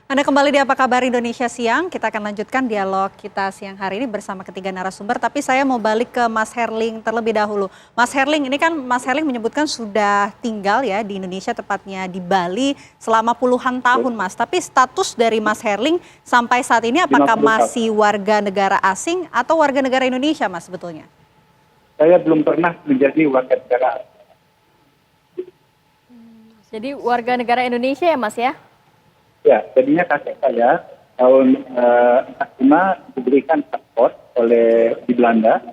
Anda kembali di Apa Kabar Indonesia Siang. Kita akan lanjutkan dialog kita siang hari ini bersama ketiga narasumber. Tapi saya mau balik ke Mas Herling terlebih dahulu. Mas Herling, ini kan Mas Herling menyebutkan sudah tinggal ya di Indonesia, tepatnya di Bali selama puluhan tahun, Mas. Tapi status dari Mas Herling sampai saat ini apakah 50 tahun. masih warga negara asing atau warga negara Indonesia, Mas, sebetulnya? Saya belum pernah menjadi warga negara. Jadi warga negara Indonesia ya, Mas ya? Ya, jadinya kakek saya tahun 45 diberikan paspor di Belanda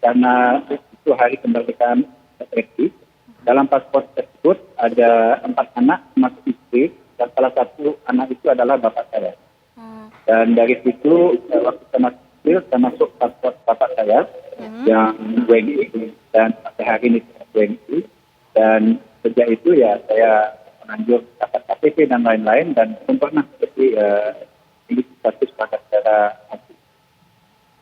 karena itu hari kemerdekaan RI. Dalam paspor tersebut ada 4 anak termasuk istri dan salah satu anak itu adalah bapak saya. Dan dari situ waktu saya masih kecil termasuk paspor bapak saya yang WNI dan sampai hari ini WNI, dan sejak itu ya saya menanjur dapat KTP dan lain-lain dan belum pernah menjadi status warga negara asing.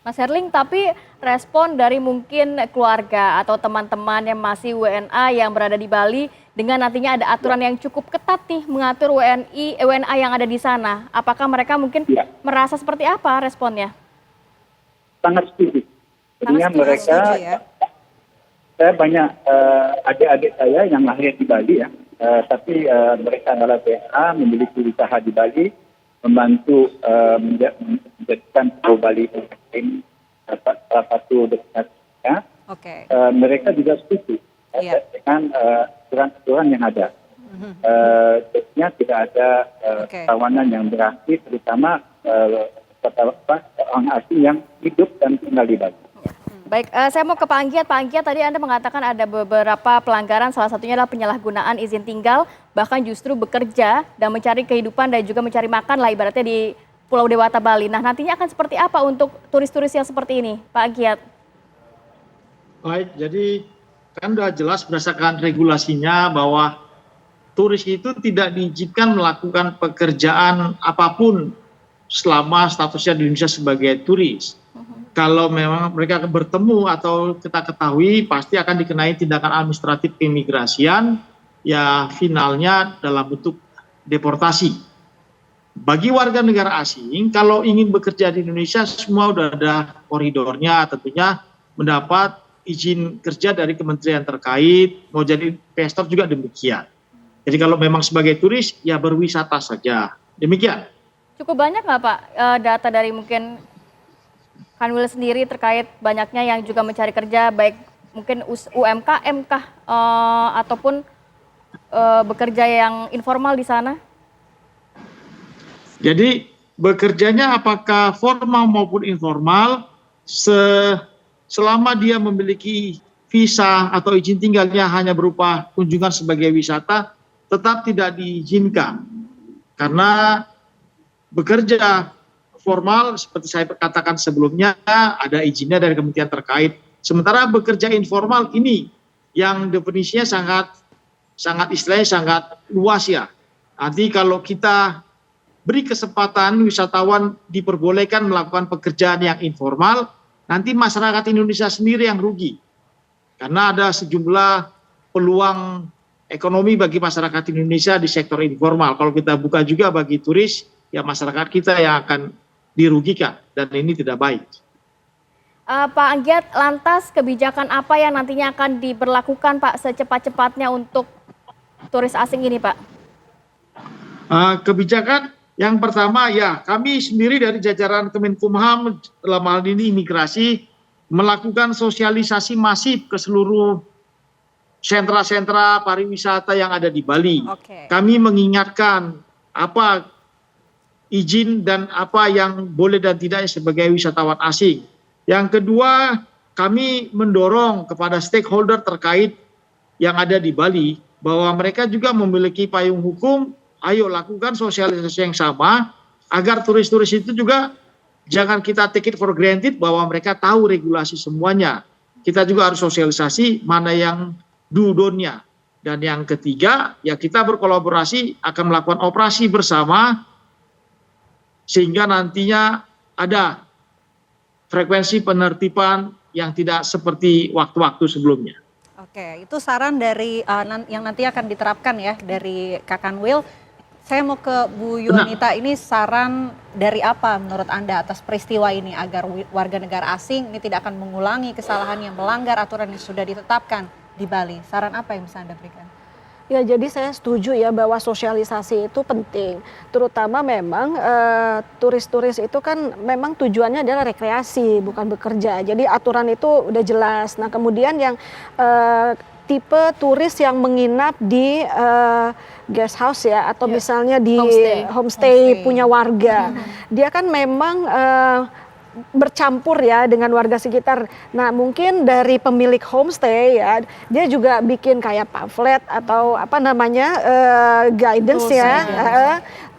Mas Herling, tapi respon dari mungkin keluarga atau teman-teman yang masih WNA yang berada di Bali dengan nantinya ada aturan yang cukup ketat nih mengatur WNA yang ada di sana. Apakah mereka mungkin merasa seperti apa responnya? Sangat setuju. Jadinya mereka, ya? saya banyak adik-adik saya yang lahir di Bali ya. Tapi mereka adalah WNA, memiliki usaha di Bali, membantu menjadikan Pulau Bali ini salah satu destinasinya. Mereka juga setuju dengan aturan-aturan yang ada. Jadinya tidak ada perlawanan yang berarti, terutama orang asing yang hidup dan tinggal di Bali. Baik, saya mau ke Pak Anggiat. Pak Anggiat, tadi Anda mengatakan ada beberapa pelanggaran, salah satunya adalah penyalahgunaan izin tinggal, bahkan justru bekerja dan mencari kehidupan dan juga mencari makan lah ibaratnya di Pulau Dewata Bali. Nah, nantinya akan seperti apa untuk turis-turis yang seperti ini, Pak Anggiat? Baik, jadi kan sudah jelas berdasarkan regulasinya bahwa turis itu tidak diizinkan melakukan pekerjaan apapun selama statusnya di Indonesia sebagai turis. Kalau memang mereka bertemu atau kita ketahui pasti akan dikenai tindakan administratif keimigrasian, ya finalnya dalam bentuk deportasi. Bagi warga negara asing, kalau ingin bekerja di Indonesia semua sudah ada koridornya, tentunya mendapat izin kerja dari kementerian terkait, mau jadi investor juga demikian. Jadi kalau memang sebagai turis, ya berwisata saja. Demikian. Cukup banyak nggak Pak data dari mungkin Kanwil sendiri terkait banyaknya yang juga mencari kerja, baik mungkin UMKM kah ataupun bekerja yang informal di sana? Jadi bekerjanya apakah formal maupun informal, selama dia memiliki visa atau izin tinggalnya hanya berupa kunjungan sebagai wisata, tetap tidak diizinkan. Karena bekerja formal seperti saya katakan sebelumnya ada izinnya dari kementerian terkait. Sementara bekerja informal ini yang definisinya sangat istilahnya sangat luas ya. Nanti kalau kita beri kesempatan wisatawan diperbolehkan melakukan pekerjaan yang informal, nanti masyarakat Indonesia sendiri yang rugi. Karena ada sejumlah peluang ekonomi bagi masyarakat Indonesia di sektor informal. Kalau kita buka juga bagi turis, ya masyarakat kita yang akan dirugikan, dan ini tidak baik. Pak Anggiat, lantas kebijakan apa yang nantinya akan diberlakukan Pak secepat-cepatnya untuk turis asing ini Pak? Kebijakan yang pertama ya kami sendiri dari jajaran Kemenkumham dalam hal ini imigrasi melakukan sosialisasi masif ke seluruh sentra-sentra pariwisata yang ada di Bali. Kami mengingatkan apa izin dan apa yang boleh dan tidaknya sebagai wisatawan asing. Yang kedua, kami mendorong kepada stakeholder terkait yang ada di Bali bahwa mereka juga memiliki payung hukum. Ayo lakukan sosialisasi yang sama agar turis-turis itu juga jangan kita take it for granted bahwa mereka tahu regulasi semuanya. Kita juga harus sosialisasi mana yang do-don't-nya. Dan yang ketiga, ya kita berkolaborasi akan melakukan operasi bersama sehingga nantinya ada frekuensi penertiban yang tidak seperti waktu-waktu sebelumnya. Oke, itu saran dari yang nanti akan diterapkan ya dari Kak Kanwil. Saya mau ke Bu Yuanita, ini saran dari apa menurut Anda atas peristiwa ini agar warga negara asing ini tidak akan mengulangi kesalahan yang melanggar aturan yang sudah ditetapkan di Bali. Saran apa yang bisa Anda berikan? Ya, jadi saya setuju ya bahwa sosialisasi itu penting, terutama memang turis-turis itu kan memang tujuannya adalah rekreasi bukan bekerja, jadi aturan itu udah jelas. Nah kemudian yang tipe turis yang menginap di guest house ya atau misalnya di homestay punya warga, dia kan memang bercampur ya dengan warga sekitar. Nah mungkin dari pemilik homestay ya, dia juga bikin kayak pamflet atau apa namanya guidance ya,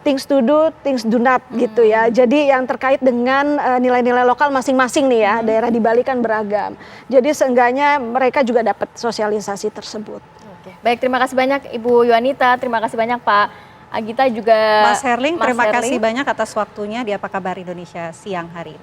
things to do, things do not gitu ya. Jadi yang terkait dengan nilai-nilai lokal masing-masing nih ya, daerah di Bali kan beragam. Jadi seenggaknya mereka juga dapat sosialisasi tersebut. Oke. Baik, terima kasih banyak Ibu Yuanita, terima kasih banyak Pak Agita juga Mas Herling, terima kasih banyak atas waktunya di Apa Kabar Indonesia siang hari ini.